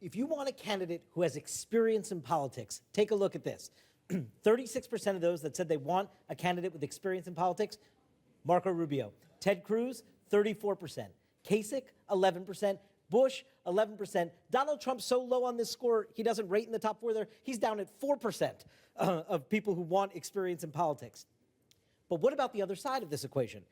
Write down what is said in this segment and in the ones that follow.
if you want a candidate who has experience in politics, take a look at this. 36% of those that said they want a candidate with experience in politics, Marco Rubio. Ted Cruz, 34%. Kasich, 11%. Bush, 11%. Donald Trump so low on this score, he doesn't rate in the top four there. He's down at 4% of people who want experience in politics. But what about the other side of this equation?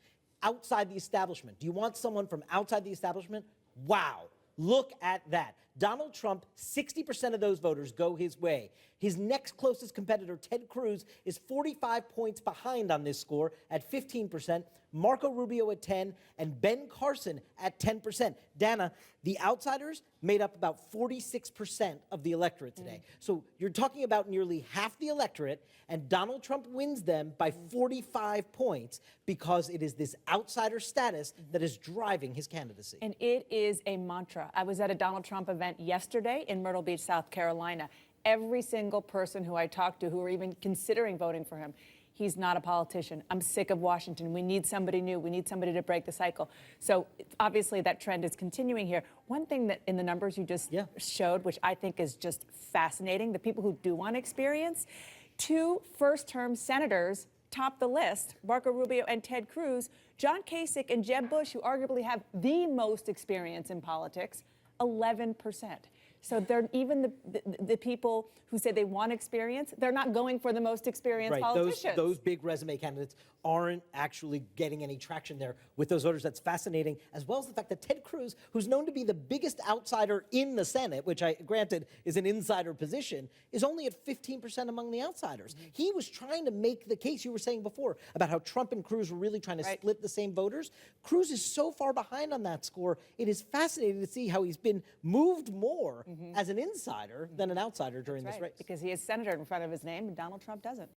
Outside the establishment. Do you want someone from outside the establishment? Wow. Look at that. Donald Trump, 60% of those voters go his way. His next closest competitor, Ted Cruz, is 45 points behind on this score at 15%, Marco Rubio at 10%, and Ben Carson at 10%. Dana, the outsiders made up about 46% of the electorate today. So you're talking about nearly half the electorate, and Donald Trump wins them by 45 points because it is this outsider status that is driving his candidacy. And it is a mantra. I was at a Donald Trump event yesterday in Myrtle Beach, South Carolina. Every single person who I talked to who were even considering voting for him, he's not a politician. I'm sick of Washington. We need somebody new. We need somebody to break the cycle. So obviously that trend is continuing here. One thing that in the numbers you just showed, which I think is just fascinating, the people who do want experience, 2 first-term senators top the list, Marco Rubio and Ted Cruz. John Kasich and Jeb Bush, who arguably have the most experience in politics, 11%. So they're even the people who say they want experience, they're not going for the most experienced politicians. Those big resume candidates aren't actually getting any traction there with those voters. That's fascinating, as well as the fact that Ted Cruz, who's known to be the biggest outsider in the Senate, which I granted is an insider position, is only at 15% among the outsiders. He was trying to make the case you were saying before about how Trump and Cruz were really trying to split the same voters. Cruz is so far behind on that score. It is fascinating to see how he's been moved more as an insider than an outsider during this race. Because he has senator in front of his name and Donald Trump doesn't.